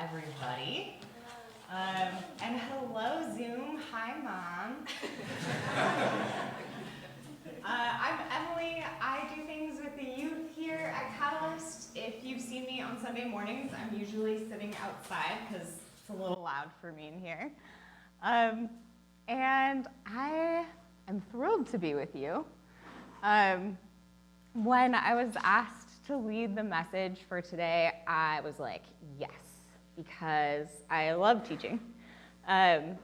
everybody. And hello, Zoom. Hi, Mom. I'm Emily. I do things with the youth here at Catalyst. If you've seen me on Sunday mornings, I'm usually sitting outside because it's a little loud for me in here. And I am thrilled to be with you. When I was asked to lead the message for today, I was like, yes, because I love teaching. And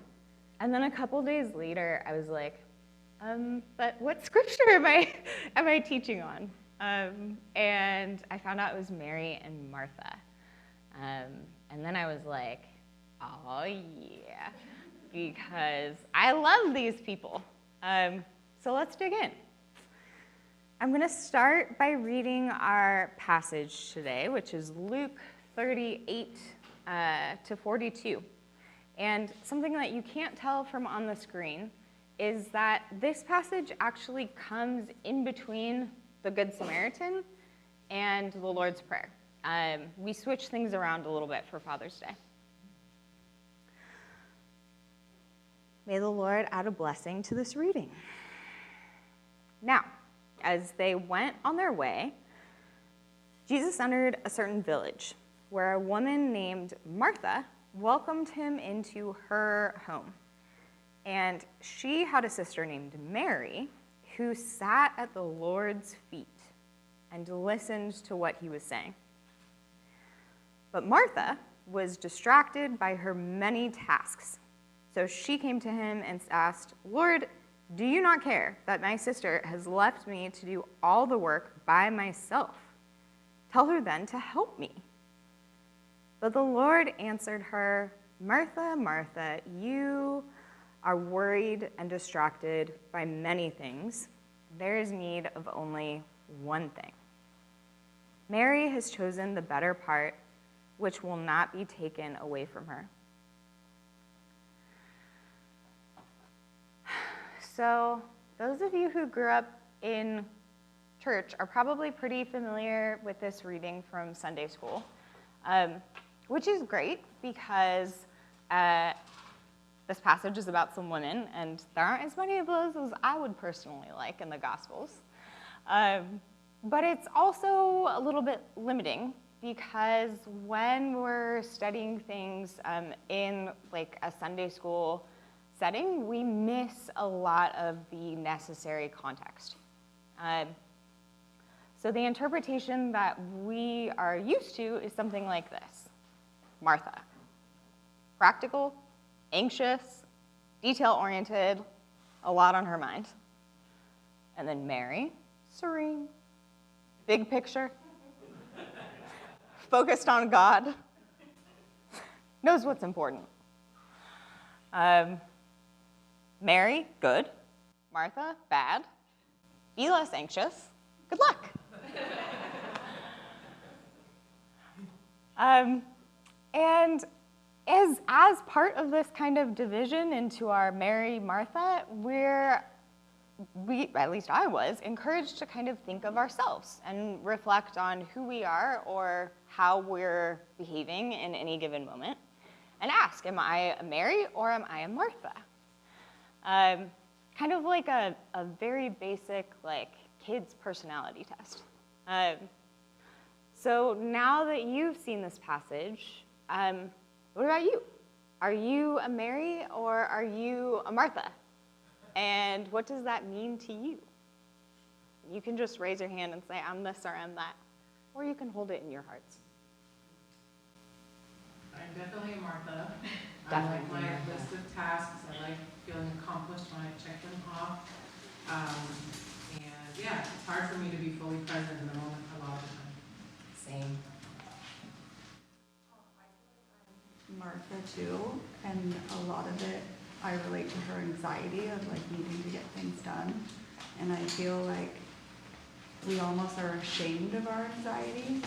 then a couple days later, I was like, but what scripture am I teaching on? And I found out it was Mary and Martha. And then I was like, oh yeah, because I love these people. So let's dig in. I'm going to start by reading our passage today, which is Luke 38 to 42. And something that you can't tell from on the screen is that this passage actually comes in between the Good Samaritan and the Lord's Prayer. We switch things around a little bit for Father's Day. May the Lord add a blessing to this reading. Now, as they went on their way, Jesus entered a certain village where a woman named Martha welcomed him into her home. And she had a sister named Mary who sat at the Lord's feet and listened to what he was saying. But Martha was distracted by her many tasks. So she came to him and asked, "Lord, do you not care that my sister has left me to do all the work by myself? Tell her then to help me." But the Lord answered her, "Martha, Martha, you are worried and distracted by many things. There is need of only one thing. Mary has chosen the better part, which will not be taken away from her." So those of you who grew up in church are probably pretty familiar with this reading from Sunday school, which is great because this passage is about some women, and there aren't as many of those as I would personally like in the Gospels. But it's also a little bit limiting because when we're studying things in like a Sunday school setting, we miss a lot of the necessary context. So the interpretation that we are used to is something like this. Martha, practical, anxious, detail-oriented, a lot on her mind. And then Mary, serene, big picture, focused on God, knows what's important. Mary, good. Martha, bad. Be less anxious. Good luck. And as part of this kind of division into our Mary, Martha, at least I was, encouraged to kind of think of ourselves and reflect on who we are or how we're behaving in any given moment and ask, am I a Mary or am I a Martha? Kind of like a very basic like kids personality test. So now that you've seen this passage, what about you? Are you a Mary or are you a Martha? And what does that mean to you? You can just raise your hand and say, I'm this or I'm that. Or you can hold it in your hearts. I'm definitely a Martha. Definitely. I like my list of tasks. I like feeling accomplished when I check them off. And yeah, it's hard for me to be fully present in the moment a lot of the time. Same. Martha too, and a lot of it I relate to her anxiety of like needing to get things done, and I feel like we almost are ashamed of our anxiety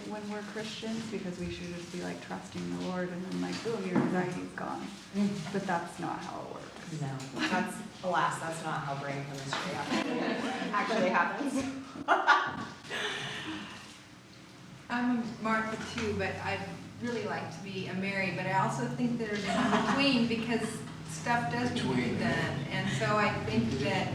when we're Christians, because we should just be like trusting the Lord and then like boom, your anxiety's gone. But that's not how it works. No, that's not how brain chemistry actually happens. I'm a Martha too, but I'd really like to be a Mary, but I also think there's in between because stuff does need to be done. And so I think that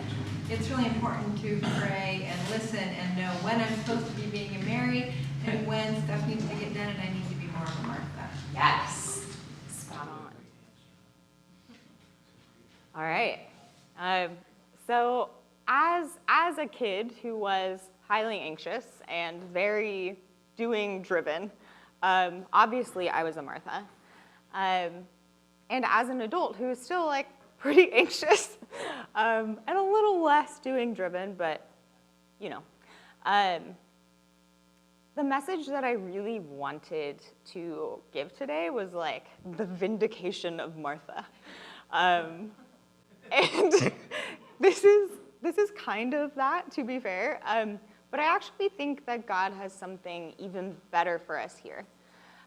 it's really important to pray and listen and know when I'm supposed to be being a Mary and when stuff needs to get done and I need to be more of a Martha. Yes. Spot on. All right. So as a kid who was highly anxious and very doing driven, obviously I was a Martha. And as an adult who is still like pretty anxious and a little less doing driven, but you know. The message that I really wanted to give today was like the vindication of Martha. And this is kind of that, to be fair. But I actually think that God has something even better for us here.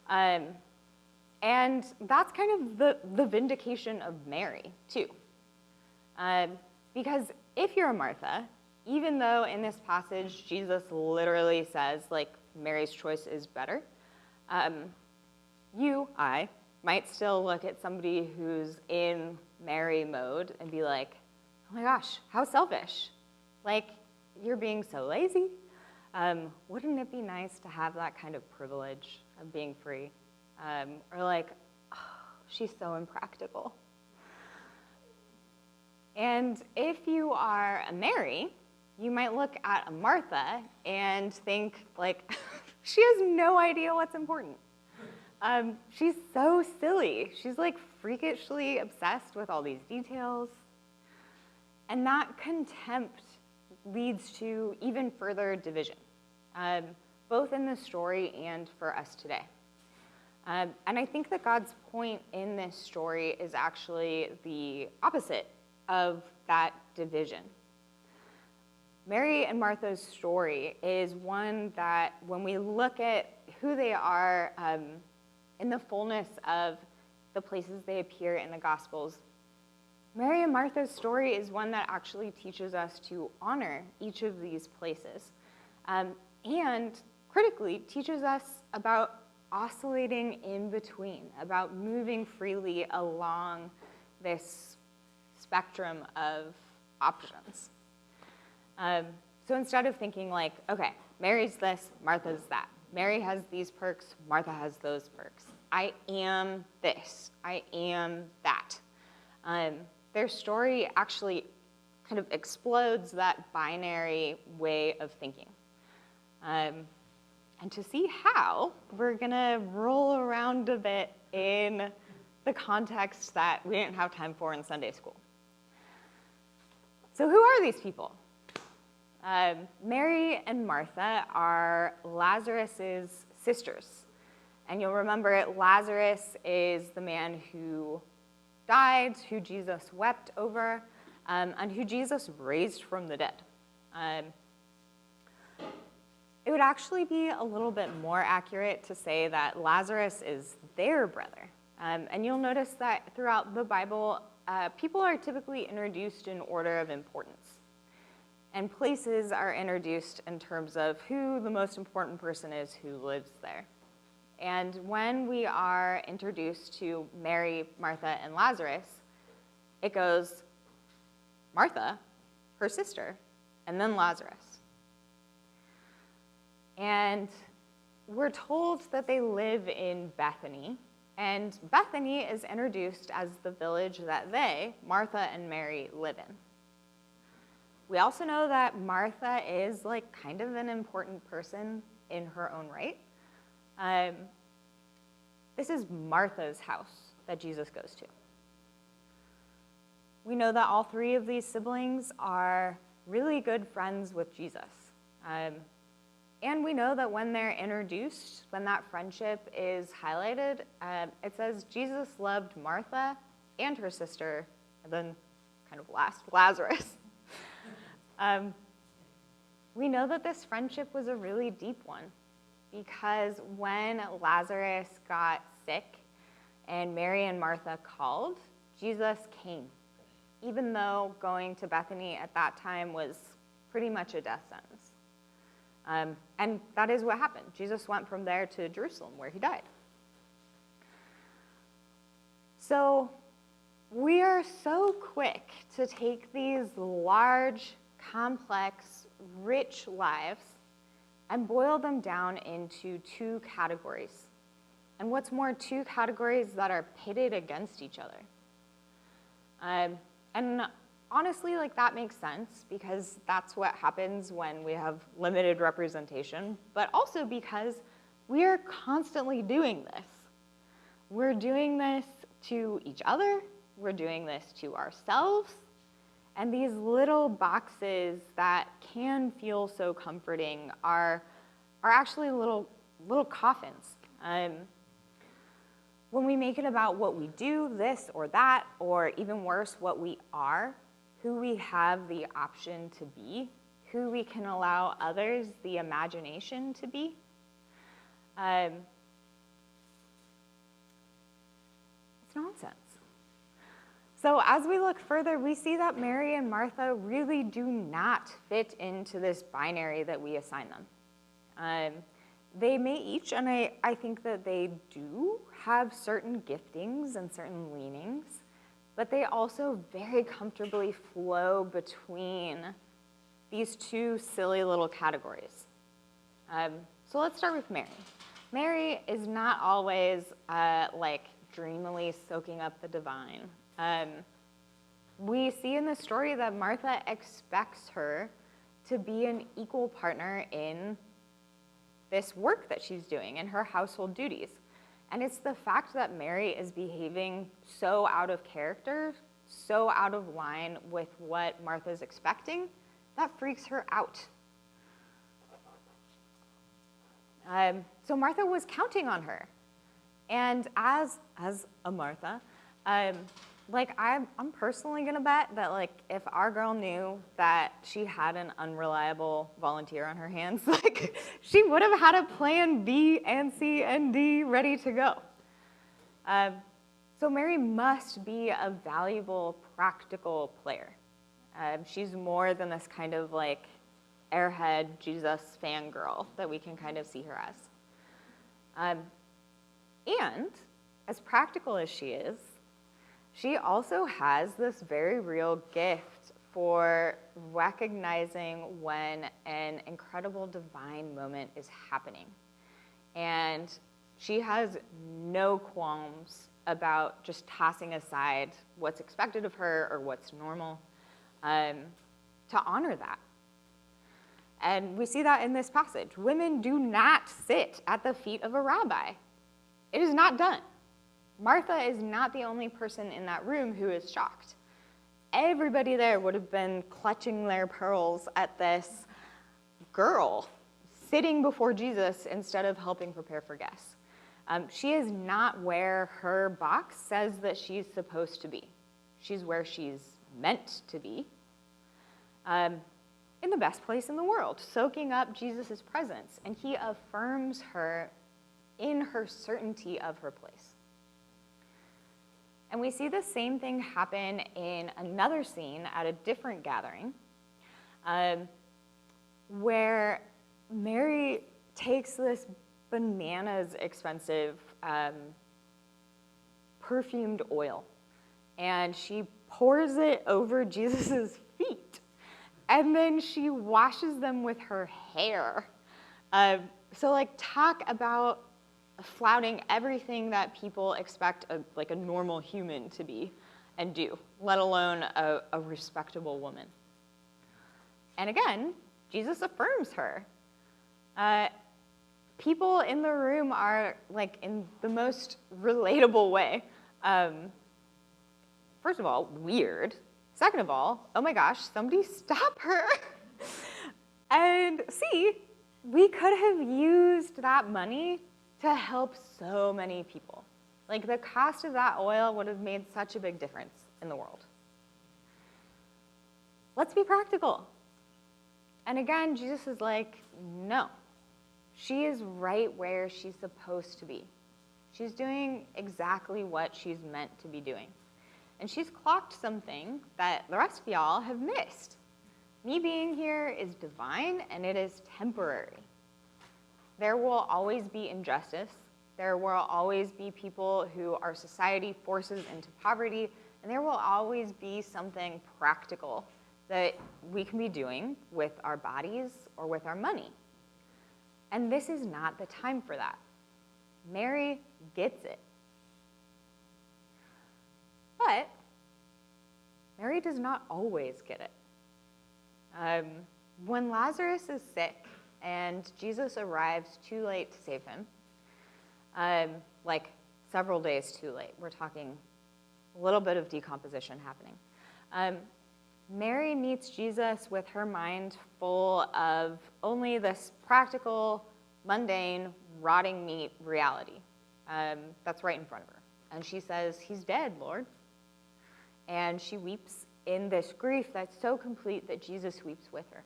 And that's kind of the vindication of Mary, too. Because if you're a Martha, even though in this passage Jesus literally says, like, Mary's choice is better, I might still look at somebody who's in Mary mode and be like, oh my gosh, how selfish. Like, you're being so lazy. Wouldn't it be nice to have that kind of privilege of being free? Or like, oh, she's so impractical. And if you are a Mary, you might look at a Martha and think, like, she has no idea what's important. She's so silly. She's, like, freakishly obsessed with all these details. And that contempt leads to even further division, both in the story and for us today. And I think that God's point in this story is actually the opposite of that division. Mary and Martha's story is one that, when we look at who they are in the fullness of the places they appear in the Gospels, Mary and Martha's story is one that actually teaches us to honor each of these places, and critically teaches us about oscillating in between, about moving freely along this spectrum of options. So instead of thinking like, okay, Mary's this, Martha's that. Mary has these perks, Martha has those perks. I am this, I am that. Their story actually kind of explodes that binary way of thinking. And to see how, we're gonna roll around a bit in the context that we didn't have time for in Sunday school. So who are these people? Mary and Martha are Lazarus's sisters. And you'll remember Lazarus is the man who died, who Jesus wept over, and who Jesus raised from the dead. It would actually be a little bit more accurate to say that Lazarus is their brother. And you'll notice that throughout the Bible, people are typically introduced in order of importance. And places are introduced in terms of who the most important person is who lives there. And when we are introduced to Mary, Martha, and Lazarus, it goes Martha, her sister, and then Lazarus. And we're told that they live in Bethany, and Bethany is introduced as the village that they, Martha and Mary, live in. We also know that Martha is like kind of an important person in her own right. This is Martha's house that Jesus goes to. We know that all three of these siblings are really good friends with Jesus. And we know that when they're introduced, when that friendship is highlighted, it says Jesus loved Martha and her sister, and then kind of last, Lazarus. We know that this friendship was a really deep one because when Lazarus got sick and Mary and Martha called, Jesus came, even though going to Bethany at that time was pretty much a death sentence. And that is what happened. Jesus went from there to Jerusalem, where he died. So we are so quick to take these large, complex, rich lives and boil them down into two categories. And what's more, two categories that are pitted against each other. And honestly, like, that makes sense because that's what happens when we have limited representation, but also because we are constantly doing this. We're doing this to each other, we're doing this to ourselves, and these little boxes that can feel so comforting are actually little coffins. When we make it about what we do, this or that, or even worse, what we are, who we have the option to be, who we can allow others the imagination to be, it's nonsense. So as we look further, we see that Mary and Martha really do not fit into this binary that we assign them. They may each, and I think that they do have certain giftings and certain leanings, but they also very comfortably flow between these two silly little categories. So let's start with Mary. Mary is not always like dreamily soaking up the divine. We see in the story that Martha expects her to be an equal partner in this work that she's doing, in her household duties. And it's the fact that Mary is behaving so out of character, so out of line with what Martha's expecting, that freaks her out. So Martha was counting on her. And as a Martha, I'm personally gonna bet that, like, if our girl knew that she had an unreliable volunteer on her hands, like, she would have had a plan B and C and D ready to go. So Mary must be a valuable, practical player. She's more than this kind of like airhead Jesus fangirl that we can kind of see her as. And as practical as she is, she also has this very real gift for recognizing when an incredible divine moment is happening. And she has no qualms about just tossing aside what's expected of her or what's normal to honor that. And we see that in this passage. Women do not sit at the feet of a rabbi. It is not done. Martha is not the only person in that room who is shocked. Everybody there would have been clutching their pearls at this girl sitting before Jesus instead of helping prepare for guests. She is not where her box says that she's supposed to be. She's where she's meant to be, in the best place in the world, soaking up Jesus' presence, and he affirms her in her certainty of her place. And we see the same thing happen in another scene at a different gathering, where Mary takes this bananas expensive perfumed oil, and she pours it over Jesus' feet, and then she washes them with her hair. So, like, talk about flouting everything that people expect a normal human to be and do, let alone a respectable woman. And again, Jesus affirms her. People in the room are, like, in the most relatable way. First of all, weird. Second of all, oh my gosh, somebody stop her. And see, we could have used that money to help so many people. Like, the cost of that oil would have made such a big difference in the world. Let's be practical. And again, Jesus is like, no. She is right where she's supposed to be. She's doing exactly what she's meant to be doing. And she's clocked something that the rest of y'all have missed. me being here is divine and it is temporary. There will always be injustice. There will always be people who our society forces into poverty, and there will always be something practical that we can be doing with our bodies or with our money. And this is not the time for that. Mary gets it. But Mary does not always get it. When Lazarus is sick and Jesus arrives too late to save him, like several days too late, we're talking a little bit of decomposition happening. Mary meets Jesus with her mind full of only this practical, mundane, rotting meat reality that's right in front of her. And she says, "He's dead, Lord." And she weeps in this grief that's so complete that Jesus weeps with her.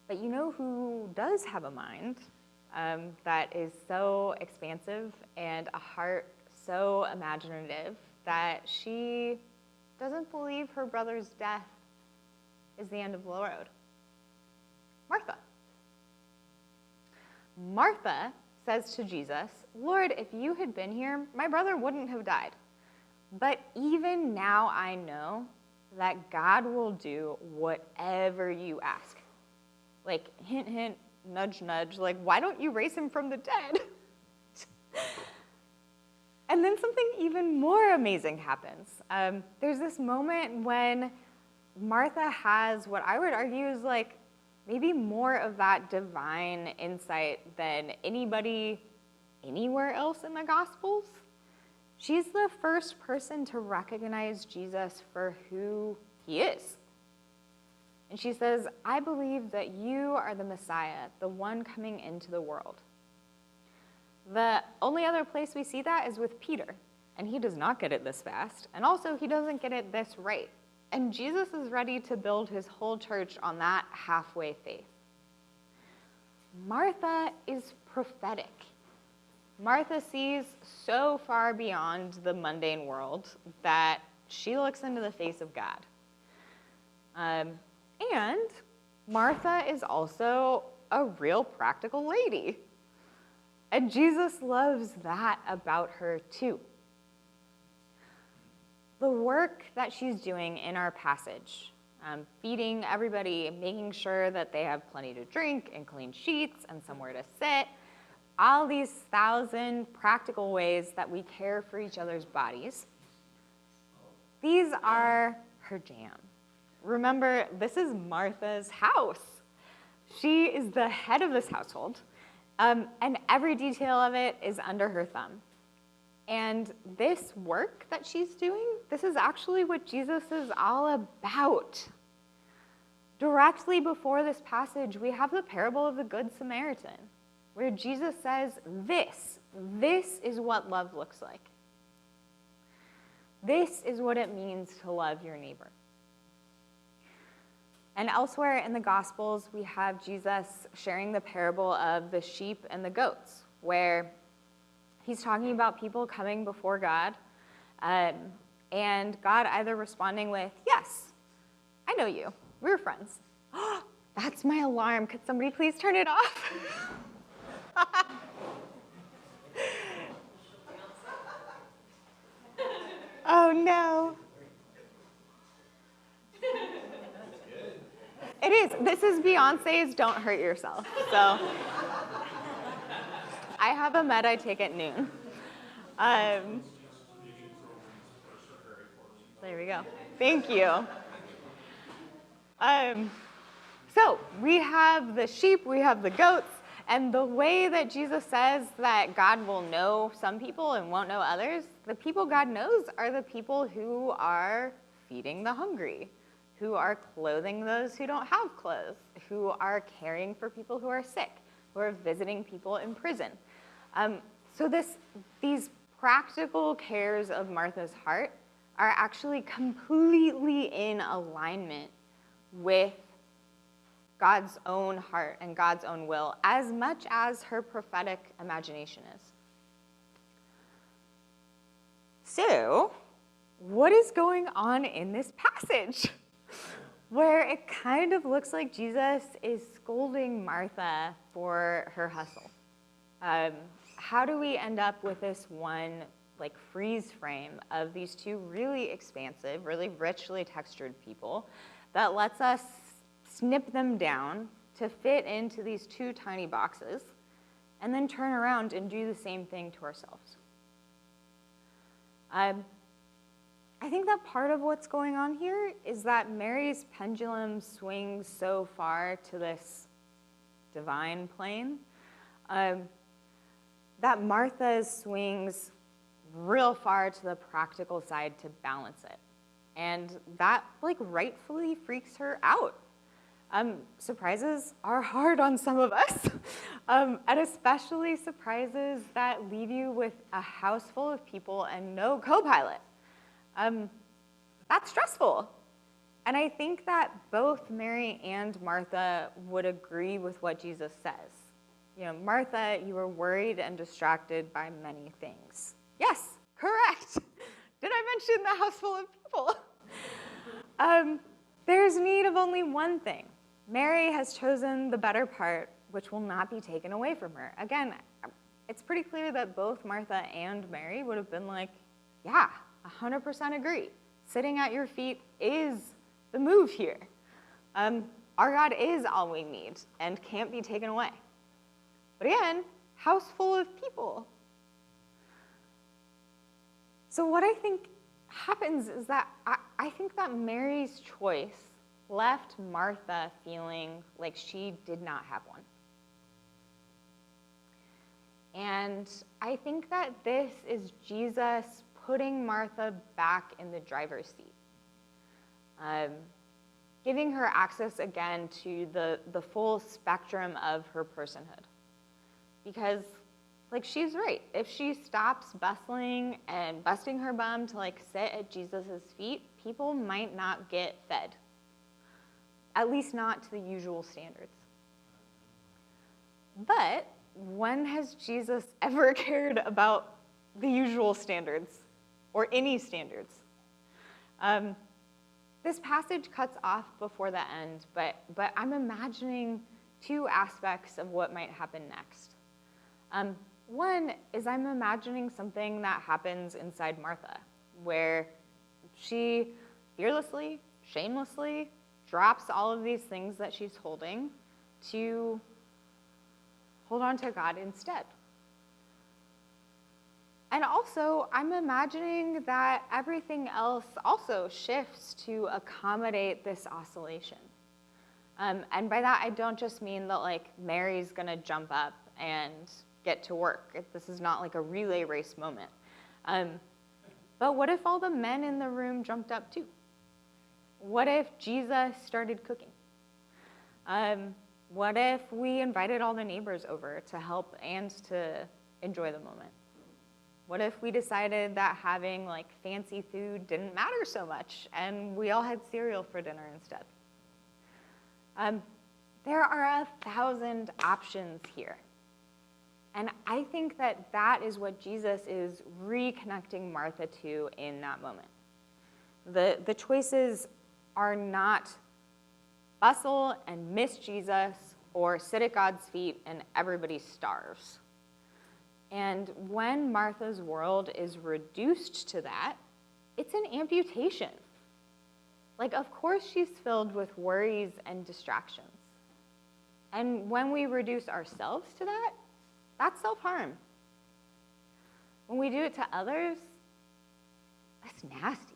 But you know who does have a mind that is so expansive and a heart so imaginative that she doesn't believe her brother's death is the end of the road? Martha. Martha says to Jesus, "Lord, if you had been here, my brother wouldn't have died. But even now I know that God will do whatever you ask." Like, hint, hint, nudge, nudge. Like, why don't you raise him from the dead? And then something even more amazing happens. There's this moment when Martha has what I would argue is like maybe more of that divine insight than anybody anywhere else in the Gospels. She's the first person to recognize Jesus for who he is. And she says, "I believe that you are the Messiah, the one coming into the world." The only other place we see that is with Peter, and he does not get it this fast, and also he doesn't get it this right. And Jesus is ready to build his whole church on that halfway faith. Martha is prophetic. Martha sees so far beyond the mundane world that she looks into the face of God. And Martha is also a real practical lady. And Jesus loves that about her too. The work that she's doing in our passage, feeding everybody, making sure that they have plenty to drink and clean sheets and somewhere to sit, all these 1,000 practical ways that we care for each other's bodies, these are her jam. Remember, this is Martha's house. She is the head of this household, and every detail of it is under her thumb. And this work that she's doing, this is actually what Jesus is all about. Directly before this passage, we have the parable of the Good Samaritan, where Jesus says, this is what love looks like. This is what it means to love your neighbor. And elsewhere in the Gospels, we have Jesus sharing the parable of the sheep and the goats, where he's talking about people coming before God, and God either responding with, "Yes, I know you. We're friends." "Oh, that's my alarm. Could somebody please turn it off?" Oh, no. It is. This is Beyonce's Don't Hurt Yourself. So I have a med I take at noon. There we go. Thank you. So we have the sheep, we have the goats, and the way that Jesus says that God will know some people and won't know others, the people God knows are the people who are feeding the hungry, who are clothing those who don't have clothes, who are caring for people who are sick, who are visiting people in prison. So these practical cares of Martha's heart are actually completely in alignment with God's own heart and God's own will, as much as her prophetic imagination is. So, what is going on in this passage? Where it kind of looks like Jesus is scolding Martha for her hustle. How do we end up with this one freeze frame of these two really expansive, really richly textured people that lets us snip them down to fit into these two tiny boxes and then turn around and do the same thing to ourselves? I think that part of what's going on here is that Mary's pendulum swings so far to this divine plane that Martha's swings real far to the practical side to balance it. And that rightfully freaks her out. Surprises are hard on some of us, and especially surprises that leave you with a house full of people and no co-pilot. That's stressful. And I think that both Mary and Martha would agree with what Jesus says. Martha, you were worried and distracted by many things. Yes, correct. Did I mention the house full of people? There's need of only one thing. Mary has chosen the better part, which will not be taken away from her. Again, it's pretty clear that both Martha and Mary would have been like, yeah, 100% agree. Sitting at your feet is the move here. Our God is all we need and can't be taken away. But again, house full of people. So what I think happens is that I think that Mary's choice left Martha feeling like she did not have one. And I think that this is Jesus putting Martha back in the driver's seat, giving her access again to the full spectrum of her personhood. Because, she's right. If she stops bustling and busting her bum to, sit at Jesus' feet, people might not get fed, at least not to the usual standards. But when has Jesus ever cared about the usual standards or any standards? This passage cuts off before the end, but I'm imagining two aspects of what might happen next. One is I'm imagining something that happens inside Martha, where she fearlessly, shamelessly drops all of these things that she's holding to hold on to God instead. And also, I'm imagining that everything else also shifts to accommodate this oscillation. And by that, I don't just mean that Mary's gonna jump up and get to work. This is not a relay race moment. But what if all the men in the room jumped up too? What if Jesus started cooking? What if we invited all the neighbors over to help and to enjoy the moment? What if we decided that having fancy food didn't matter so much and we all had cereal for dinner instead? There are 1,000 options here. And I think that that is what Jesus is reconnecting Martha to in that moment. The choices are not bustle and miss Jesus or sit at God's feet and everybody starves. And when Martha's world is reduced to that, it's an amputation. Of course she's filled with worries and distractions. And when we reduce ourselves to that, that's self-harm. When we do it to others, that's nasty.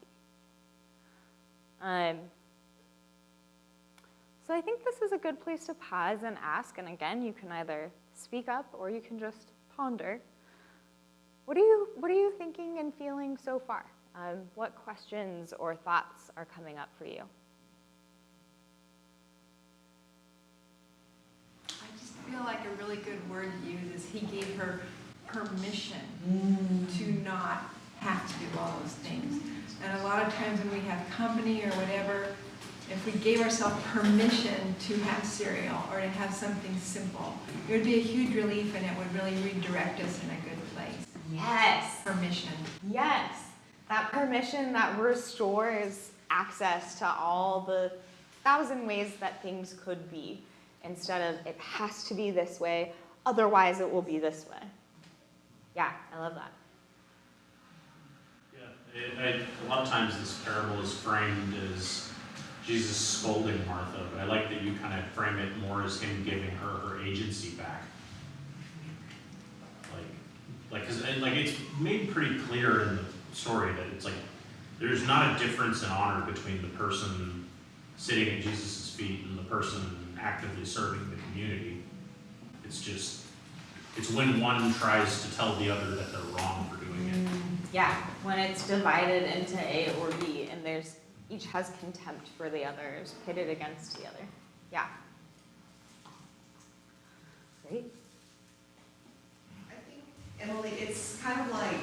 So I think this is a good place to pause and ask, and again, you can either speak up or you can just ponder. What are you thinking and feeling so far? What questions or thoughts are coming up for you? I just feel like a really good word to use is he gave her permission to not have to do all those things. And a lot of times when we have company or whatever, if we gave ourselves permission to have cereal or to have something simple, it would be a huge relief and it would really redirect us in a good place. Yes. Permission. Yes. That permission that restores access to all the thousand ways that things could be, instead of it has to be this way, otherwise it will be this way. Yeah, I love that. Yeah, a lot of times this parable is framed as Jesus scolding Martha, but I like that you kind of frame it more as him giving her agency back. Because it's made pretty clear in the story that it's like there's not a difference in honor between the person sitting at Jesus' feet and the person actively serving the community. It's when one tries to tell the other that they're wrong for doing it. Yeah, when it's divided into A or B, and each has contempt for the others, pitted against the other. Yeah. Great. I think, Emily, it's kind of like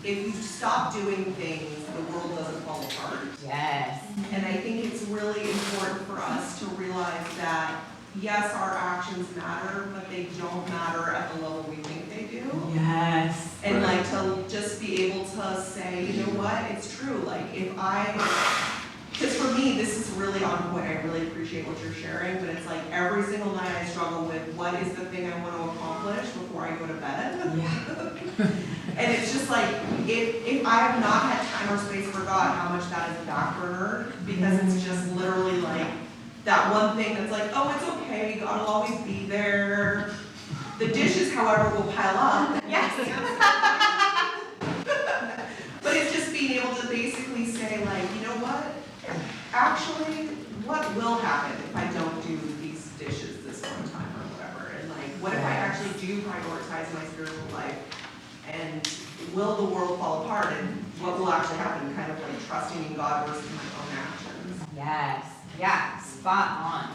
if you stop doing things, the world doesn't fall apart. Yes. And I think it's really important for us to realize that, yes, our actions matter, but they don't matter at the level we think they do. Yes. And like to just be able to say, you know what, it's true. Like because for me, this is really on point. I really appreciate what you're sharing, but it's like every single night I struggle with what is the thing I want to accomplish before I go to bed. Yeah. And it's just like, if I have not had time or space for God, how much that is a back burner, because it's just literally like that one thing that's like, oh, it's okay, God will always be there. The dishes, however, will pile up. Yes. But it's just being able to basically say, like, you know what? Actually, what will happen if I don't do these dishes this one time or whatever? And like, what if I actually do prioritize my spiritual life? And will the world fall apart? And what will actually happen? Kind of like trusting in God versus my own actions. Yes. Yeah. Spot on.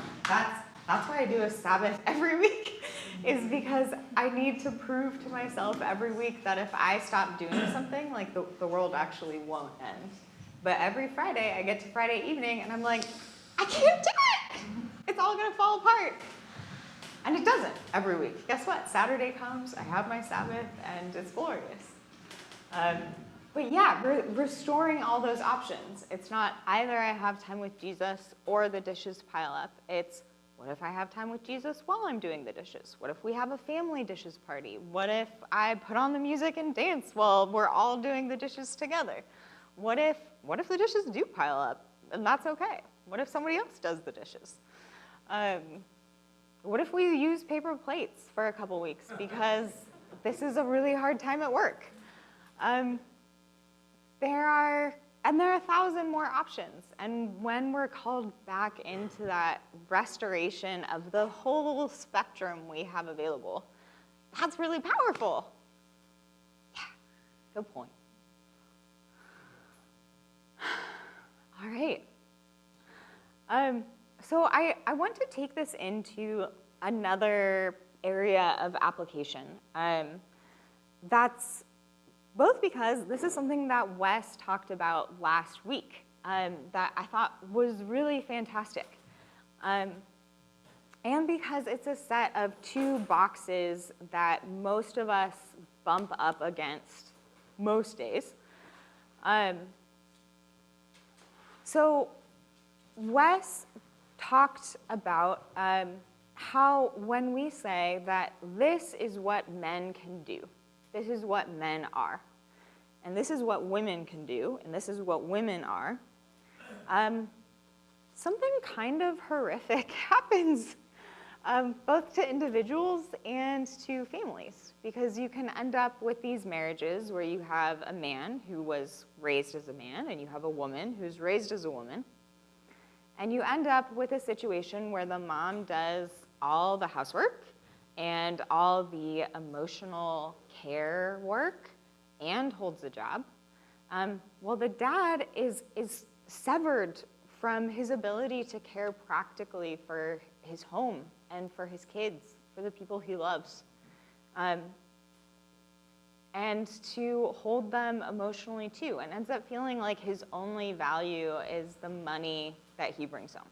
That's why I do a Sabbath every week, is because I need to prove to myself every week that if I stop doing something, like the world actually won't end. But every Friday, I get to Friday evening, and I'm like, I can't do it! It's all gonna fall apart. And it doesn't every week. Guess what? Saturday comes, I have my Sabbath, and it's glorious. But yeah, restoring all those options. It's not either I have time with Jesus or the dishes pile up. It's, what if I have time with Jesus while I'm doing the dishes? What if we have a family dishes party? What if I put on the music and dance while we're all doing the dishes together? What if the dishes do pile up, and that's okay? What if somebody else does the dishes? What if we use paper plates for a couple weeks because this is a really hard time at work? There are 1,000 more options, and when we're called back into that restoration of the whole spectrum we have available, that's really powerful. Yeah, good point. All right. So I want to take this into another area of application. That's both because this is something that Wes talked about last week that I thought was really fantastic. And because it's a set of two boxes that most of us bump up against most days. So Wes talked about how when we say that this is what men can do, this is what men are, and this is what women can do, and this is what women are, something kind of horrific happens, both to individuals and to families, because you can end up with these marriages where you have a man who was raised as a man, and you have a woman who's raised as a woman, and you end up with a situation where the mom does all the housework and all the emotional care work and holds a job. Well, the dad is severed from his ability to care practically for his home and for his kids, for the people he loves, and to hold them emotionally too, and ends up feeling like his only value is the money that he brings home.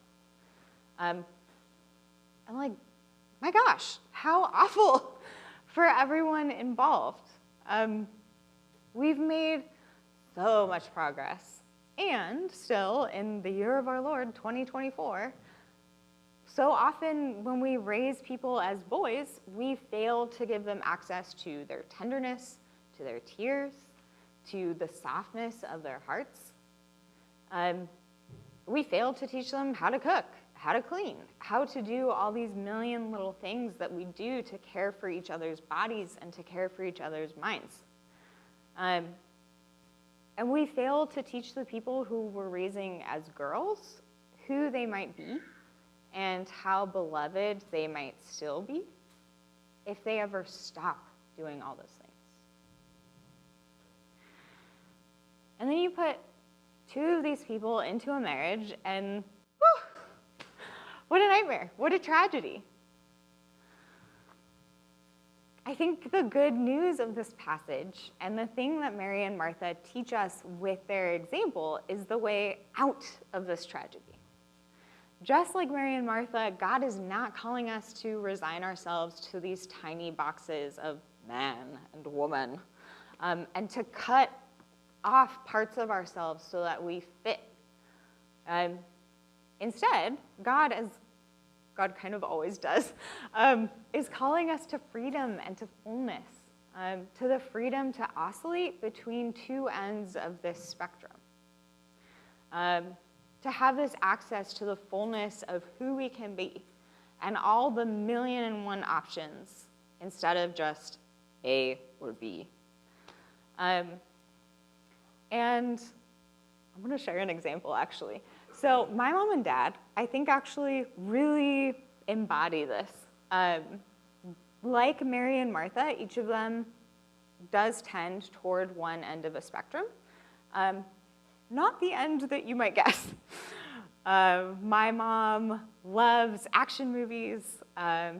I'm like, my gosh, how awful for everyone involved. We've made so much progress. And still, in the year of our Lord, 2024, so often when we raise people as boys, we fail to give them access to their tenderness, to their tears, to the softness of their hearts. We fail to teach them how to cook, how to clean, how to do all these million little things that we do to care for each other's bodies and to care for each other's minds. And we fail to teach the people who we're raising as girls who they might be and how beloved they might still be if they ever stop doing all those things. And then you put two of these people into a marriage and whew, what a nightmare, what a tragedy. I think the good news of this passage and the thing that Mary and Martha teach us with their example is the way out of this tragedy. Just like Mary and Martha, God is not calling us to resign ourselves to these tiny boxes of man and woman and to cut off parts of ourselves so that we fit. Instead, God, as God kind of always does, is calling us to freedom and to fullness, to the freedom to oscillate between two ends of this spectrum, to have this access to the fullness of who we can be and all the 1,000,001 options instead of just A or B. And I'm going to share an example, actually. So my mom and dad, I think, actually really embody this. Like Mary and Martha, each of them does tend toward one end of a spectrum. Not the end that you might guess. My mom loves action movies.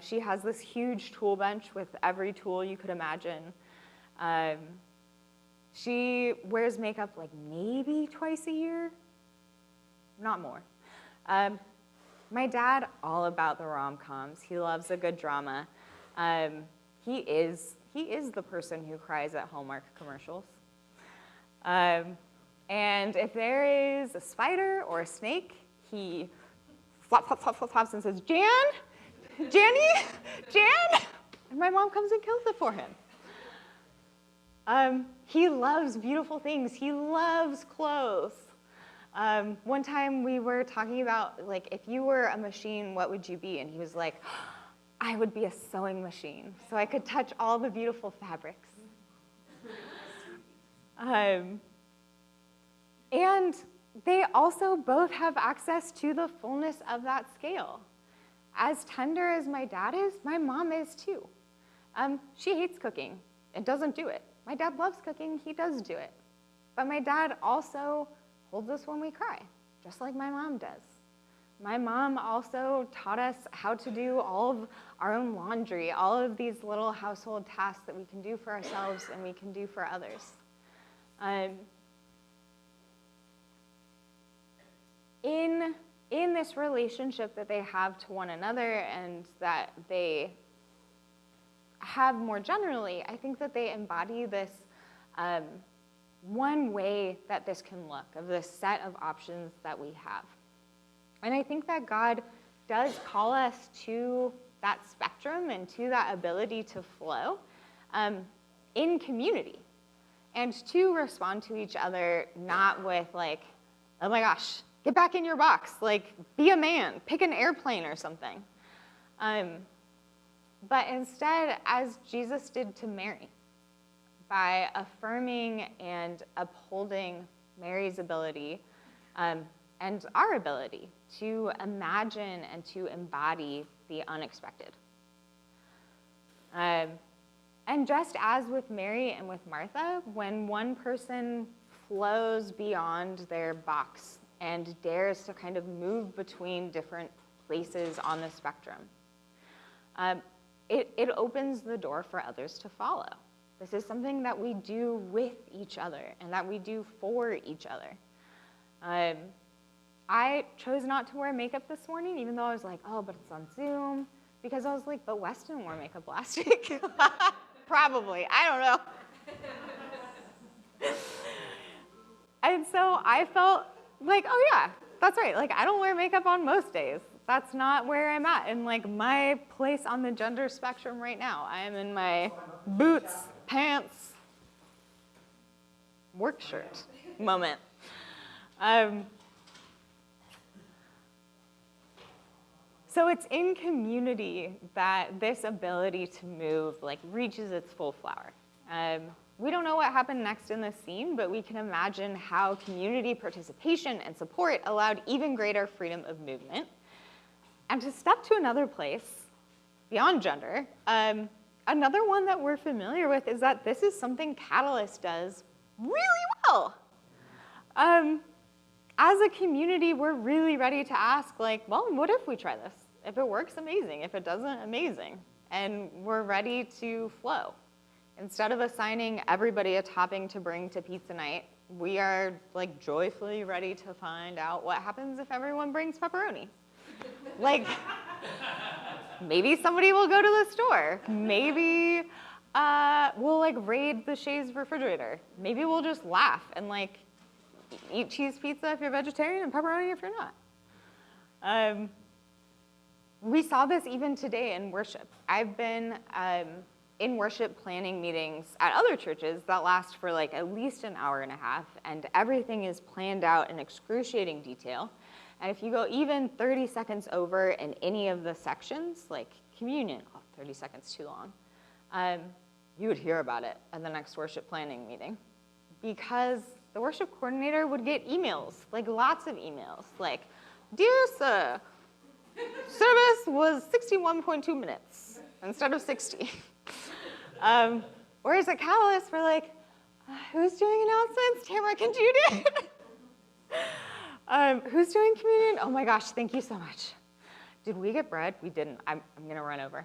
She has this huge tool bench with every tool you could imagine. She wears makeup like maybe twice a year, not more. My dad, all about the rom-coms. He loves a good drama. He is the person who cries at Hallmark commercials. And if there is a spider or a snake, he flops and says, Jan? Janny? Jan? And my mom comes and kills it for him. He loves beautiful things. He loves clothes. One time we were talking about, like, if you were a machine, what would you be? And he was like, I would be a sewing machine, so I could touch all the beautiful fabrics. And they also both have access to the fullness of that scale. As tender as my dad is, my mom is too. She hates cooking and doesn't do it. My dad loves cooking, he does do it. But my dad also holds us when we cry, just like my mom does. My mom also taught us how to do all of our own laundry, all of these little household tasks that we can do for ourselves and we can do for others. In this relationship that they have to one another and that they have more generally, I think that they embody this one way that this can look, of this set of options that we have. And I think that God does call us to that spectrum and to that ability to flow in community and to respond to each other, not with like, oh my gosh, get back in your box, like be a man, pick an airplane or something. But instead, as Jesus did to Mary, by affirming and upholding Mary's ability and our ability to imagine and to embody the unexpected. And just as with Mary and with Martha, when one person flows beyond their box and dares to kind of move between different places on the spectrum, it opens the door for others to follow. This is something that we do with each other and that we do for each other. I chose not to wear makeup this morning, even though I was like, oh, but it's on Zoom, because I was like, but Weston wore makeup last week. Probably, I don't know. And so I felt like, oh yeah, that's right. Like, I don't wear makeup on most days. That's not where I'm at in like my place on the gender spectrum right now. I am in my boots, pants, work shirt moment. So it's in community that this ability to move like reaches its full flower. We don't know what happened next in this scene, but we can imagine how community participation and support allowed even greater freedom of movement. And to step to another place beyond gender, another one that we're familiar with is that this is something Catalyst does really well. As a community, we're really ready to ask, like, well, what if we try this? If it works, amazing. If it doesn't, amazing. And we're ready to flow. Instead of assigning everybody a topping to bring to pizza night, we are like joyfully ready to find out what happens if everyone brings pepperoni. Like, maybe somebody will go to the store. Maybe we'll like raid the Shays refrigerator. Maybe we'll just laugh and like eat cheese pizza if you're vegetarian and pepperoni if you're not. We saw this even today in worship. I've been in worship planning meetings at other churches that last for like at least an hour and a half, and everything is planned out in excruciating detail. And if you go even 30 seconds over in any of the sections, like communion, 30 seconds too long, you would hear about it at the next worship planning meeting. Because the worship coordinator would get emails, like lots of emails, like, dear sir, service was 61.2 minutes instead of 60. Whereas at Catalyst, we're like, who's doing announcements? Tamara and Judy. Who's doing communion? Oh my gosh, thank you so much. Did we get bread? We didn't. I'm gonna run over.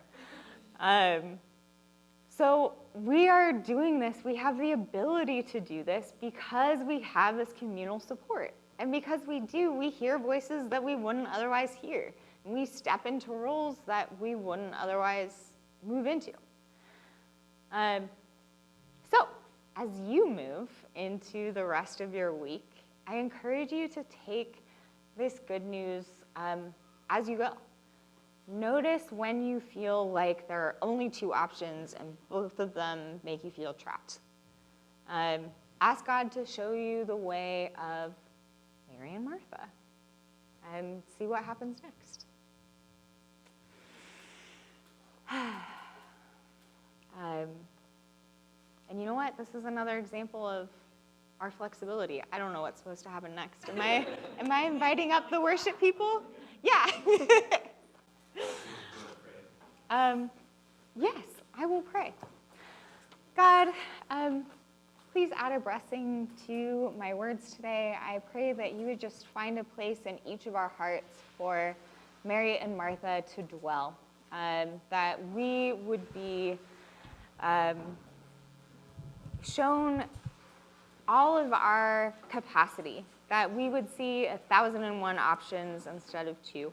So we are doing this, we have the ability to do this because we have this communal support. And because we do, we hear voices that we wouldn't otherwise hear. And we step into roles that we wouldn't otherwise move into. So as you move into the rest of your week, I encourage you to take this good news as you go. Notice when you feel like there are only two options and both of them make you feel trapped. Ask God to show you the way of Mary and Martha and see what happens next. And you know what? This is another example of our flexibility. I don't know what's supposed to happen next. Am I inviting up the worship people? Yeah. Yes, I will pray. God, please add a blessing to my words today. I pray that you would just find a place in each of our hearts for Mary and Martha to dwell, that we would be shown all of our capacity, that we would see 1,001 options instead of 2.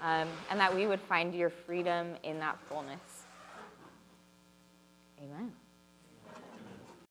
And that we would find your freedom in that fullness. Amen.